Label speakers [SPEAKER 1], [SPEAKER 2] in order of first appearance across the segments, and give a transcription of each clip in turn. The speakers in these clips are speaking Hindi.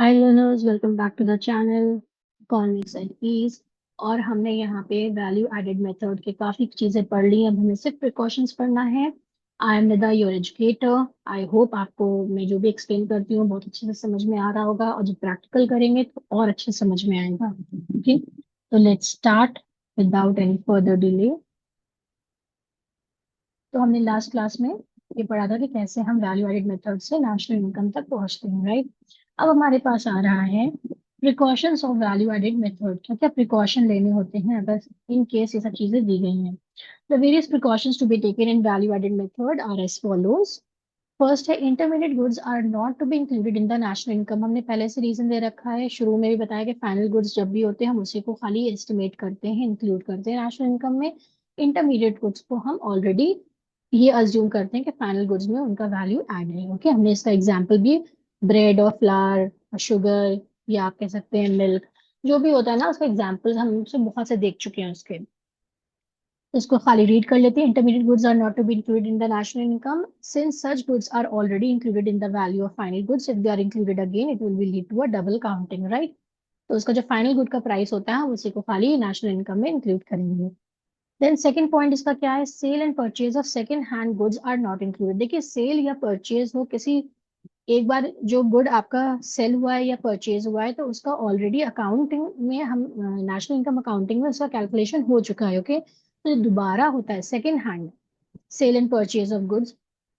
[SPEAKER 1] Hi learners, welcome back to the channel economics and ease. और हमने यहाँ पे वैल्यू एडेड मेथड के काफ़ी चीज़ें पढ़ ली। अब हमें सिर्फ प्रिकॉशंस पढ़ना है। I am Nida your educator. I hope आपको मैं जो भी एक्सप्लेन करती हूँ बहुत अच्छे से समझ में आ रहा होगा, और जब प्रैक्टिकल करेंगे तो और अच्छे से समझ में आएगा। ओके, तो let's start without any further delay. तो हमने लास्ट क्लास में ये पढ़ा था कि कैसे हम वैल्यू एडेड मेथड से नेशनल इनकम तक पहुंचते हैं, राइट। अब हमारे पास आ रहा है precautions of value added method. क्या क्या प्रिकॉशन लेने होते हैं अगर इन केस ये सब चीजें दी गई हैं। The various precautions to be taken in value added method are as follows. First है, intermediate goods are not to be included in the national income. हमने पहले से रीजन दे रखा है, शुरू में भी बताया कि फाइनल गुड्स जब भी होते हैं हम उसी को खाली एस्टिमेट करते हैं, इंक्लूड करते हैं नेशनल इनकम में। इंटरमीडिएट गुड्स को हम ऑलरेडी ये अज्यूम करते हैं कि फाइनल गुड्स में उनका वैल्यू ऐड है। ओके, हमने इसका एग्जांपल भी ब्रेड और फ्लावर, शुगर, या आप कह सकते हैं मिल्क, जो भी होता है ना, उसका एग्जांपल हम उससे बहुत से देख चुके हैं उसके। इसको खाली रीड कर लेते हैं। Intermediate goods are not to be included in the national income since such goods are already included in the value of final goods. If they are included again it will be lead to a double counting, right. तो उसका जो फाइनल गुड का प्राइस होता है हम उसी को खाली नेशनल इनकम में इंक्लूड करेंगे। देन सेकंड पॉइंट इसका क्या है, sale and purchase of second hand goods are not included. देखिए, सेल या परचेज हो किसी, एक बार जो गुड आपका सेल हुआ है या परचेज हुआ है तो उसका ऑलरेडी अकाउंटिंग में हम नेशनल इनकम अकाउंटिंग में उसका कैलकुलेशन हो चुका है। ओके, तो जो दोबारा होता है second hand sale and purchase of goods,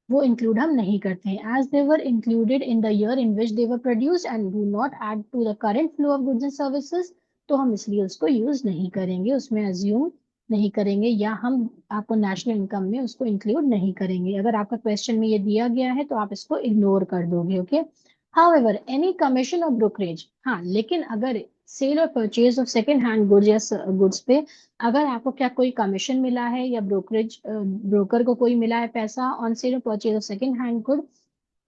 [SPEAKER 1] वो इंक्लूड हम नहीं करते हैं, as they were included in the year in which they were produced and do not add to the current flow of goods and services. तो हम इसलिए उसको यूज नहीं करेंगे, उसमें अज्यूम नहीं करेंगे, या हम आपको नेशनल इनकम में उसको इंक्लूड नहीं करेंगे। अगर आपका क्वेश्चन में ये दिया गया है तो आप इसको इग्नोर कर दोगे। ओके, हाउएवर एनी कमीशन और ब्रोकरेज, हाँ, लेकिन अगर सेल और purchase of second hand goods या गुड्स पे अगर आपको क्या कोई कमीशन मिला है या ब्रोकरेज ब्रोकर को कोई मिला है पैसा ऑन सेल और purchase of second hand good,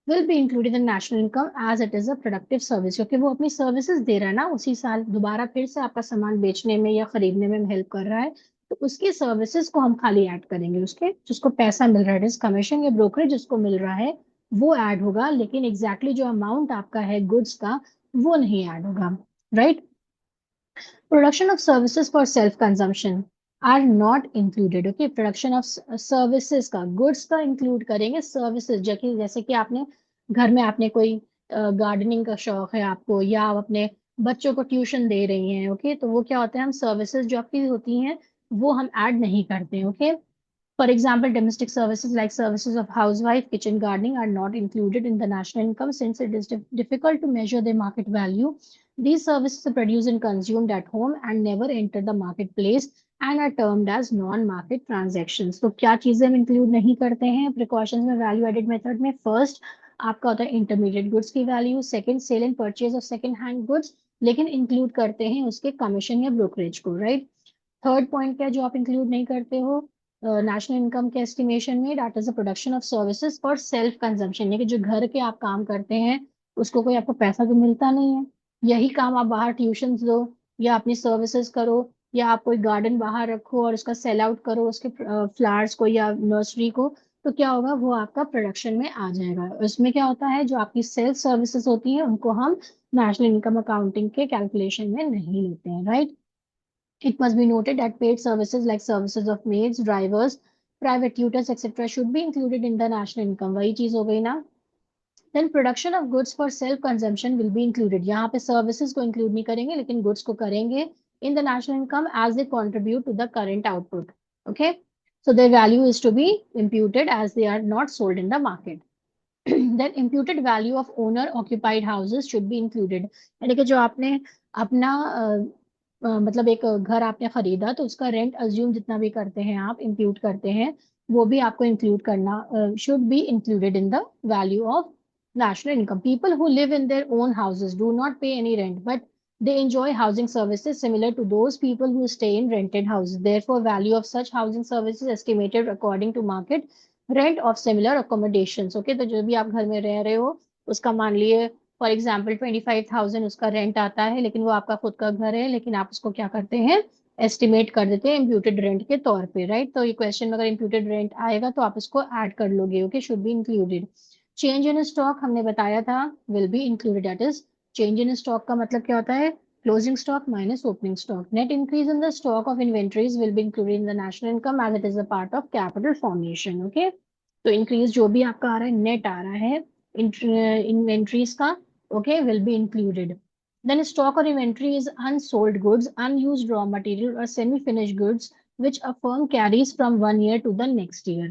[SPEAKER 1] will be included in national income as it is a productive service. क्योंकि वो अपनी सर्विसेज दे रहा है ना, उसी साल दोबारा फिर से आपका सामान बेचने में या खरीदने में हेल्प कर रहा है, तो उसकी सर्विसेज को हम खाली ऐड करेंगे। उसके जिसको पैसा मिल रहा है, कमीशन या ब्रोकरेज जिसको मिल रहा है वो ऐड होगा, लेकिन एग्जैक्टली जो अमाउंट आपका है गुड्स का वो नहीं ऐड होगा, right. Production of services for self consumption are not included. Okay, production of services का goods का include करेंगे, services जैसे कि आपने घर में आपने कोई गार्डनिंग का शौक है आपको, या आप अपने बच्चों को ट्यूशन दे रही हैं। ओके, तो वो क्या होता है, हम सर्विसेज जो आपकी होती हैं वो हम ऐड नहीं करते हैं। Okay, for example, domestic services like services of housewife, kitchen gardening are not included in the national income since it is difficult to measure their market value. These services are produced and consumed at home and never enter the marketplace and are termed as non-market transactions. तो क्या चीजें हम इंक्लूड नहीं करते हैं प्रिकॉशंस में वैल्यू एडेड मेथड में? फर्स्ट आपका होता है इंटरमीडिएट गुड्स की value, second sale and purchase of second hand goods, लेकिन इंक्लूड करते हैं उसके कमीशन या ब्रोकरेज को, राइट। थर्ड पॉइंट क्या है जो आप इंक्लूड नहीं करते हो नेशनल इनकम के एस्टिमेशन में? That is the production of services for self consumption, यानी कि जो घर के आप काम करते हैं उसको कोई आपको पैसा तो मिलता नहीं है। यही काम आप बाहर ट्यूशन दो या अपनी सर्विसेज करो, या आप कोई गार्डन बाहर रखो और उसका सेल आउट करो उसके फ्लावर्स को या नर्सरी को, तो क्या होगा, वो आपका प्रोडक्शन में आ जाएगा। उसमें क्या होता है, जो आपकी सेल्फ सर्विसेज होती हैं उनको हम नेशनल इनकम अकाउंटिंग के कैलकुलेशन में नहीं लेते हैं, right. It must be noted that paid services like services of maids, drivers, private tutors, etc. should be included in the national income. वही चीज हो गई ना। Then production of goods for self consumption will be included. यहाँ पे services को include नहीं करेंगे लेकिन goods को करेंगे in the national income as they contribute to the current output. Okay, so their value is to be imputed as they are not sold in the market. Then imputed value of owner occupied houses should be included. यानी कि जो आपने अपना मतलब एक घर आपने खरीदा तो उसका रेंट अज्यूम जितना भी करते हैं आप इंक्लूड करते हैं, वो भी आपको इंक्लूड करना should be included in the value of national income. People who live in their own houses do not pay any rent, but they enjoy housing services similar to those people who stay in rented houses. Therefore, value of such housing services estimated according to market rent of similar accommodations. Okay, तो जो भी आप घर में रह रहे हो उसका मान लिए फॉर एग्जाम्पल 25,000 उसका रेंट आता है, लेकिन वो आपका खुद का घर है, लेकिन आप उसको क्या करते हैं, एस्टिमेट कर देते हैं इम्प्यूटेड रेंट के तौर पे, राइट। तो ये क्वेश्चन में अगर इम्प्यूटेड रेंट आएगा तो आप इसको ऐड कर लोगे। Okay, should be included. Change in stock हमने बताया था will be included, that is change in stock का मतलब क्या होता है? Closing stock minus opening stock. Net increase in the stock of inventories will be included in the national income as it is a part of capital formation. Okay, तो इंक्रीज जो भी आपका आ रहा है, नेट आ रहा है इन्वेंट्रीज का, okay, will be included. Then stock or inventory is unsold goods, unused raw material or semi-finished goods which a firm carries from one year to the next year.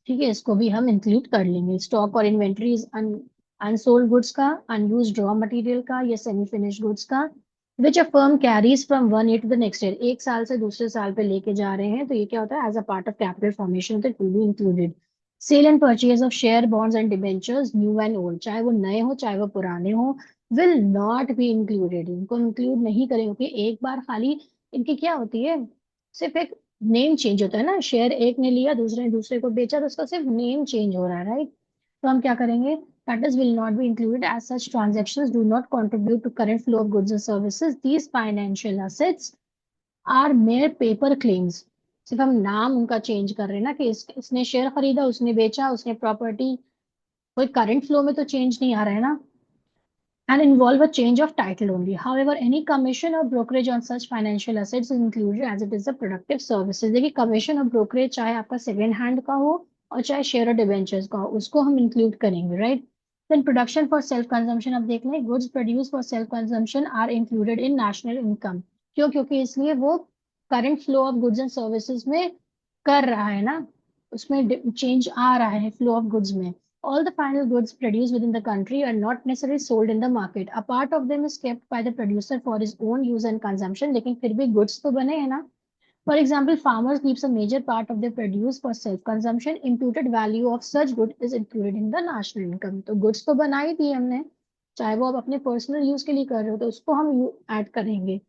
[SPEAKER 1] ठीक है, इसको भी हम इंक्लूड कर लेंगे. स्टॉक और इन्वेंट्री अनसोल्ड गुड्स का, अनयूज्ड रॉ मटेरियल का या सेमी फिनिश गुड्स का, which a firm carries from one year to the next year, एक साल से दूसरे साल पे लेके जा रहे हैं, तो ये क्या होता है? As a part of capital formation, तो it will be included. Sale and purchase of share bonds and debentures new and old, चाहे वो नए हो चाहे वो पुराने हो, विल नॉट बी इंक्लूडेड. इनको इंक्लूड नहीं करेंगे क्योंकि एक बार खाली इनकी क्या होती है, सिर्फ एक नेम चेंज होता है ना. शेयर एक ने लिया, दूसरे ने दूसरे को बेचा, तो उसका सिर्फ नेम चेंज हो रहा है, राइट? तो हम क्या करेंगे? Factors will not be included as such transactions do not contribute to current flow of goods and services. These financial assets are mere paper claims. सिर्फ हम नाम उनका चेंज कर रहे हैं ना, कि इसने शेयर खरीदा, उसने बेचा, उसने प्रॉपर्टी, कोई करंट फ्लो में तो चेंज नहीं आ रहा है ना, and involve a change of title only. However, any commission or brokerage on such financial assets is included as it is a productive services. देखिए, कमीशन और ब्रोकरेज चाहे आपका सेकेंड हैंड का हो और चाहे शेयर और डिबेंचर्स का हो, उसको हम इंक्लूड करेंगे, right? Then production for self consumption, अब देख लें, goods produce for self consumption are included in national income. क्यों? क्योंकि इसलिए वो current flow of goods and services में कर रहा है ना, उसमें चेंज आ रहा है फ्लो ऑफ गुड्स में. All the final goods produced within the country are not necessarily sold in the market. A part of them is kept by the producer for his own use and consumption. लेकिन फिर भी goods तो बने हैं ना. For example, farmers keeps a major part of their produce for self-consumption. Imputed value of such good is included in the national income. तो goods तो बना ही दी हमने, चाहे वो आप अपने पर्सनल यूज के लिए कर रहे हो, तो उसको हम ऐड करेंगे.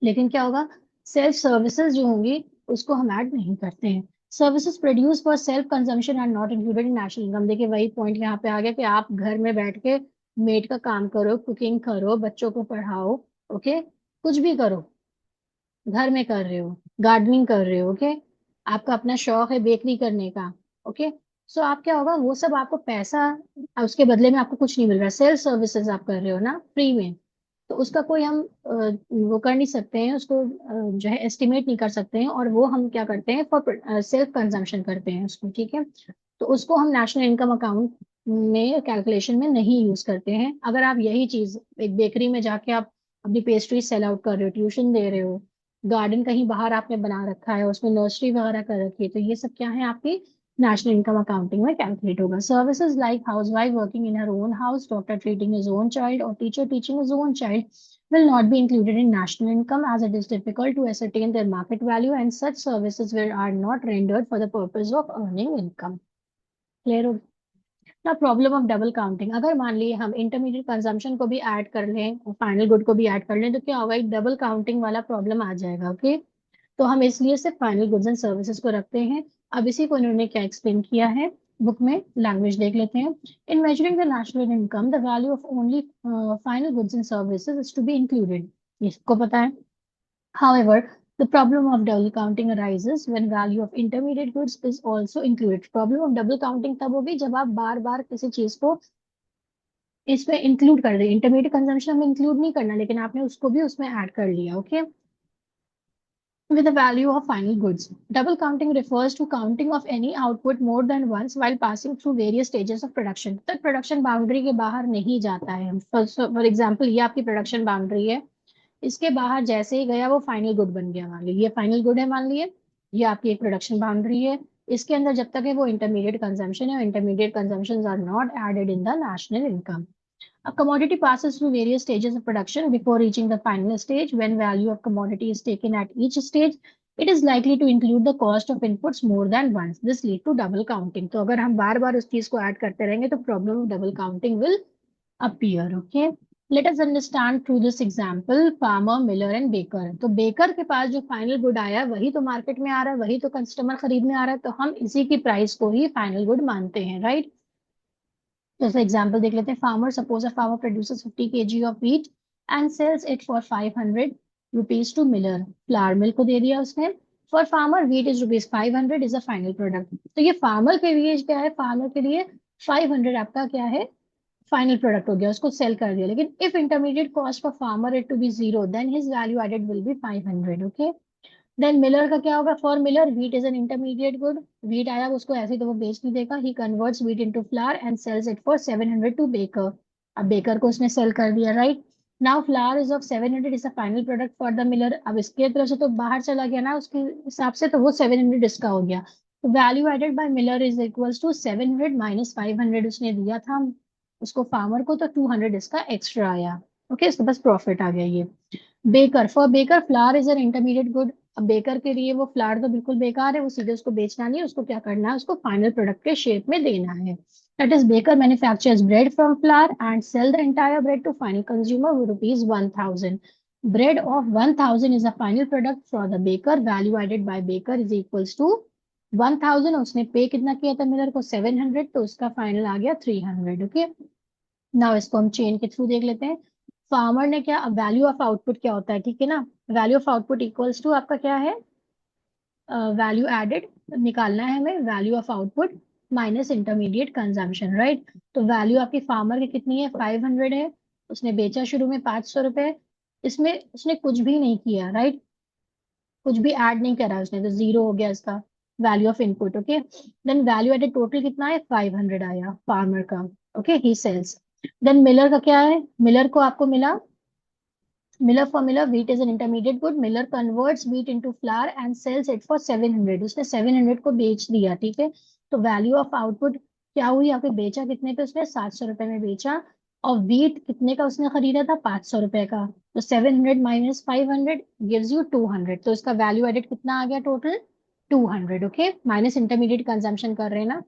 [SPEAKER 1] लेकिन क्या होगा? सेल्फ सर्विसेज जो होंगी उसको हम ऐड नहीं करते हैं. Services produce for self consumption are not included in national income. देखिए, वही पॉइंट यहाँ पे आ गया कि आप घर में बैठ के मेड का काम करो, कुकिंग करो, बच्चों को पढ़ाओ, ओके, कुछ भी करो, घर में कर रहे हो, गार्डनिंग कर रहे हो, ओके, आपका अपना शौक है बेकरी करने का, ओके, सो आप क्या होगा, वो सब आपको पैसा, उसके बदले में आपको कुछ नहीं मिल रहा. सेल्फ सर्विसेज आप कर रहे हो ना फ्री में, तो उसका कोई हम वो कर नहीं सकते हैं, उसको जो है एस्टिमेट नहीं कर सकते हैं, और वो हम क्या करते हैं, फॉर सेल्फ कंजम्पशन करते हैं उसको, ठीक है? तो उसको हम नेशनल इनकम अकाउंट में कैलकुलेशन में नहीं यूज करते हैं. अगर आप यही चीज एक बेकरी में जाके आप अपनी पेस्ट्री सेल आउट कर रहे हो, ट्यूशन दे रहे हो, गार्डन कहीं बाहर आपने बना रखा है, उसमें नर्सरी वगैरह कर रखी है, तो ये सब क्या है, आपकी नेशनल इनकम अकाउंटिंग में कैलकुलेट होगा. Services like housewife working in her own house, doctor treating his own child और teacher teaching his own child will not be included in national income as it is difficult to ascertain their market value and such services are not rendered for the purpose of earning income. Clear हो? ना प्रॉब्लम ऑफ डबल काउंटिंग, अगर मान लिए हम इंटरमीडिएट कंजम्पशन को भी ऐड कर लें और फाइनल गुड को भी ऐड कर लें, तो क्या होगा, एक डबल काउंटिंग वाला प्रॉब्लम आ जाएगा, ओके? तो हम इसलिए सिर्फ फाइनल गुड्स एंड सर्विसेज को रखते हैं. अब इसी को इन्होंने क्या एक्सप्लेन किया है बुक में, लैंग्वेज देख लेते हैं. In measuring the national income the value of only final goods and services is to be included. इसको पता है. However, the problem of double counting arises when value of intermediate goods is also included. Problem of double counting तब होगी जब आप बार बार किसी चीज को इसमें इंक्लूड कर दे. इंटरमीडिएट कंजम्पशन हमें इंक्लूड नहीं करना, लेकिन आपने उसको भी उसमें ऐड कर लिया, okay, with the value of final goods. Double counting refers to counting of any output more than once while passing through various stages of production. तक प्रोडक्शन बाउंड्री के बाहर नहीं जाता है. फॉर एग्जाम्पल, ये आपकी प्रोडक्शन बाउंड्री है, इसके बाहर जैसे ही गया वो फाइनल गुड बन गया. मान लीजिए ये फाइनल गुड है, मान लिए ये आपकी एक प्रोडक्शन बाउंड्री है, इसके अंदर जब तक है वो इंटरमीडिएट कंजम्पशन है. Intermediate consumption are not added in the national income. A commodity passes through various stages of production before reaching the final stage. When value of commodity is taken at each stage, it is likely to include the cost of inputs more than once. This lead to double counting. तो अगर हम बार बार उस चीज को ऐड करते रहेंगे तो problem of double counting will appear. Okay, let us understand through this example farmer, miller and baker. तो बेकर के पास जो फाइनल गुड आया वही तो मार्केट में आ रहा है, वही तो कस्टमर खरीदने आ रहा है, तो हम इसी की प्राइस को ही फाइनल गुड मानते हैं, राइट? जैसे एग्जांपल देख लेते हैं. Farmer, suppose a farmer produces 50 kg of wheat and sells it for 500 rupees to miller. Flour mill को दे दिया उसने. For farmer wheat is rupees 500 is a final product. तो ये फार्मर के लिए क्या है, फार्मर के लिए 500 आपका क्या है, फाइनल प्रोडक्ट हो गया, उसको सेल कर दिया। लेकिन if intermediate cost for farmer it to be zero then his value added will be 500। Okay, then miller का क्या होगा? For miller wheat is an intermediate good, wheat आया उसको ऐसे ही तो वो बेच नहीं देगा, he converts wheat into flour and sells it for 700 to baker. अब बेकर को उसने सेल कर दिया, right? Now flour is of 700 is a final product for the Miller. अब इसके तरफ से तो बाहर चला गया ना उसके हिसाब से, तो वो 700 इसका हो गया। तो value added by miller is equals to 700 minus 500 उसने दिया था उसको फार्मर को, तो 200 इसका एक्स्ट्रा आया। ओके, इसके पास प्रॉफिट आ गया ये। Baker, for baker flower is an intermediate good. अब बेकर के लिए वो फ्लावर तो बिल्कुल बेकार है, वो सीधे उसको बेचना नहीं है, उसको क्या करना है? उसको फाइनल प्रोडक्ट के शेप में देना है। That is baker manufactures bread from flour and sell the entire bread to final consumer with rupees 1000। Bread of 1000 is a final product for the baker, value added by baker is equals to 1000। उसने पे कितना किया था मिलर को? 700, तो उसका फाइनल आ गया 300। ओके, नाउ इसको हम चेन के थ्रू देख लेते हैं। फार्मर ने क्या, वैल्यू ऑफ आउटपुट क्या होता है, ठीक है ना? Value of output equals to आपका क्या है? वैल्यू एडेड निकालना है हमें, value of output minus intermediate consumption, right? तो वैल्यू आपकी फार्मर की कितनी है? 500 है। उसने बेचा शुरू में 500 रुपए, इसमें उसने कुछ भी नहीं किया, राइट? कुछ भी ऐड नहीं करा उसने, तो जीरो हो गया इसका value of input. Okay, then value added total कितना है? 500 आया फार्मर का। Okay, he sells. Then miller का क्या है? मिलर को आपको मिला, miller formula, wheat is an intermediate good, miller converts wheat into flour and sells it for 700। उसने 700 को बेच दिया, ठीक है? तो वैल्यू ऑफ आउटपुट क्या हुई? आपने बेचा कितने पे? उसने 700 रुपए में बेचा। और व्हीट कितने का उसने खरीदा था? 500 रुपए का। तो 700 माइनस 500 गिव्स यू 200। तो इसका वैल्यू एडेड कितना आ गया total? 200। Okay, minus intermediate consumption कर रहे हैं ना।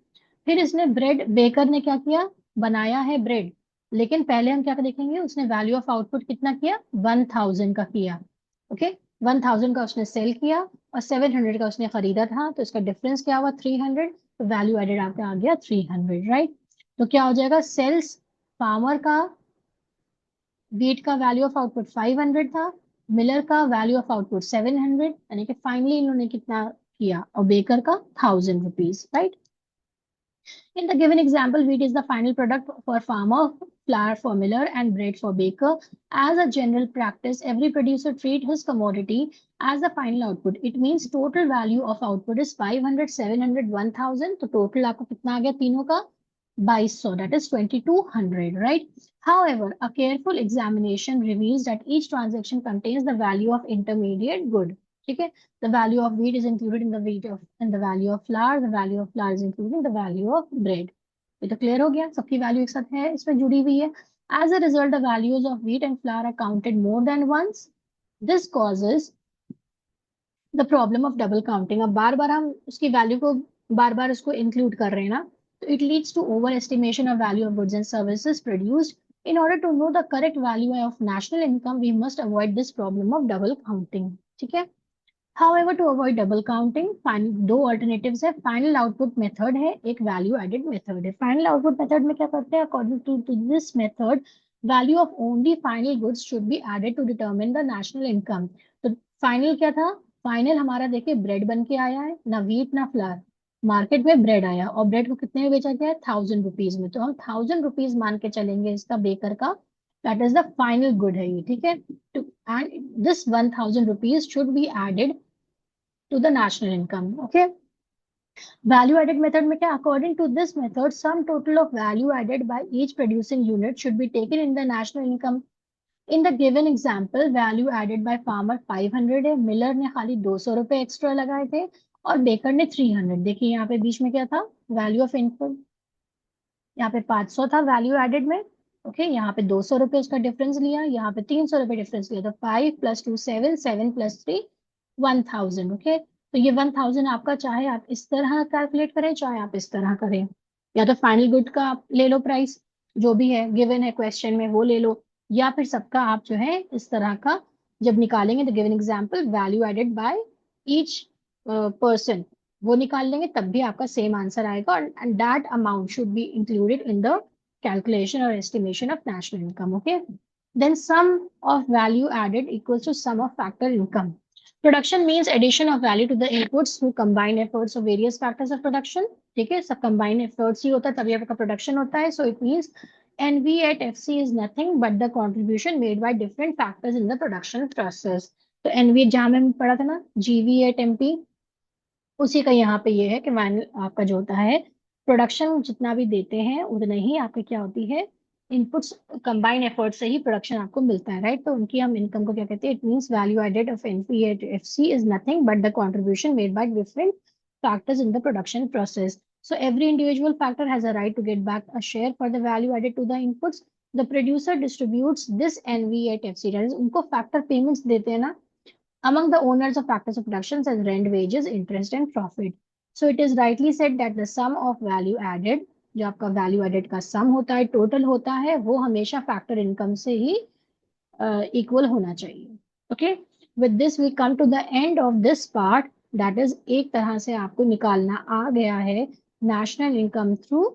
[SPEAKER 1] फिर इसने ब्रेड, बेकर ने क्या किया? बनाया है ब्रेड। लेकिन पहले हम क्या देखेंगे, उसने वैल्यू ऑफ आउटपुट कितना किया? 1000 का किया। ओके, 1000 का उसने सेल किया और 700 का उसने खरीदा था, तो इसका डिफरेंस क्या हुआ? 300। तो वैल्यू एडेड आपका आ गया 300, राइट? तो क्या हो जाएगा? सेल्स फार्मर का, व्हीट का वैल्यू ऑफ आउटपुट 500 था, मिलर का वैल्यू ऑफ आउटपुट 700, यानी कि फाइनली इन्होंने कितना किया? और बेकर का 1000 rupees, right? In the given example, wheat is the final product for farmer, flour for miller, and bread for baker. As a general practice, every producer treat his commodity as the final output. It means total value of output is 500, 700, 1000. तो total आपको कितना आ गया तीनों का? 2200, that is 2200, right? However, a careful examination reveals that each transaction contains the value of intermediate good. ठीक है, the value of wheat is included in the wheat of, and the value of flour, the value of flour is included in the value of bread. ये तो क्लियर हो गया, सबकी वैल्यू एक साथ है इसमें जुड़ी हुई है। As a result, the values of wheat and flour are counted more than once. This causes the problem of double counting. अब बार बार हम उसकी वैल्यू को बार बार उसको इंक्लूड कर रहे हैं ना, तो it leads to overestimation of value of goods and services produced. In order to know the correct value of national income, we must avoid this problem of double counting. ठीक है? However, to avoid double counting, दो alternatives है। Final output method है, एक value added method है। Final output method में क्या करते हैं? According to this method, value of only final goods should be added to determine the national income. तो final क्या था? Final हमारा देखिए ब्रेड बन के आया है, ना व्हीट ना फ्लावर। मार्केट में ब्रेड आया और ब्रेड को कितने में बेचा गया है? 1000 रुपीज में। तो हम 1000 रुपीज मान के चलेंगे इसका बेकर का, that is the final good है ये, ठीक है? And this 1000 rupees should be added to the national income. Okay, value added method में क्या? According to this method, sum total of value added by each producing unit should be taken in the national income. In the given example, value added by farmer 500 है, मिलर ने खाली 200 रुपए एक्स्ट्रा लगाए थे और बेकर ने 300। देखिए यहाँ पे बीच में क्या था? वैल्यू ऑफ इनपुट, यहाँ पे 500 था वैल्यू एडेड में। ओके, यहाँ पे 200 रुपए उसका डिफरेंस लिया, यहाँ पे 300 रुपए डिफरेंस लिया, तो 5 प्लस 2 7, 7 प्लस 3 1000। ओके, तो ये 1000 आपका, चाहे आप इस तरह कैलकुलेट करें चाहे आप इस तरह करें, या तो फाइनल गुड का आप ले लो प्राइस जो भी है गिवन है क्वेश्चन में वो ले लो, या फिर सबका आप जो है इस तरह का जब निकालेंगे तो given example value added by each person वो निकाल लेंगे, तब भी आपका सेम आंसर आएगा। And that amount should be included in the calculation और estimation of national income. Okay, then sum of value added equals to sum of factor income. Production means addition of value to the inputs through combined efforts of various factors of production. ठीक है, सब कंबाइंड एफर्ट्स ही होता है तभी आपका प्रोडक्शन होता है। So it means NV at FC is nothing but the contribution made by different factors in the production process. तो NV जहां में पढ़ा था ना, GV at MP, उसी का यहाँ पे ये है कि आपका जो होता है प्रोडक्शन जितना भी देते हैं उतना ही आपकी क्या होती है, इनपुट्स कंबाइन एफर्ट से ही प्रोडक्शन आपको मिलता है, राइट। तो उनकी हम इनकम को क्या कहते हैं, it means value added of NP at FC is nothing but the contribution made by different factors in the production process. So every individual factor has a right to get back a share for the value added to the inputs. The producer distributes this NV at FC, that is उनको factor payments देते हैं ना among the owners of factors of production as rent, wages, interest and profit. So it is rightly said that the sum of value added, जो आपका value added का sum होता है, total होता है, वो हमेशा factor income से ही equal होना चाहिए. Okay, with this we come to the end of this part, that is एक तरह से आपको निकालना आ गया है national income through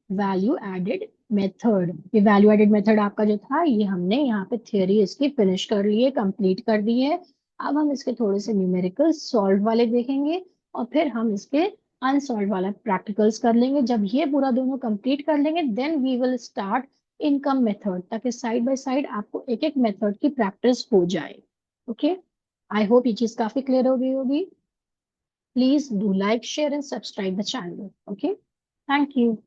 [SPEAKER 1] value added method. ये वैल्यू एडेड मेथड आपका जो था, ये हमने यहाँ पे थियोरी इसकी फिनिश कर ली है, कंप्लीट कर दी है. अब हम इसके थोड़े से न्यूमेरिकल सॉल्व वाले देखेंगे और फिर हम इसके अनसॉल्व वाला प्रैक्टिकल्स कर लेंगे. जब ये पूरा दोनों कंप्लीट कर लेंगे then we will start income method, ताकि साइड बाय साइड आपको एक एक मेथड की प्रैक्टिस हो जाए. ओके, आई होप ये चीज काफी क्लियर हो गई होगी. Please do like, share and subscribe the channel. Okay, thank you.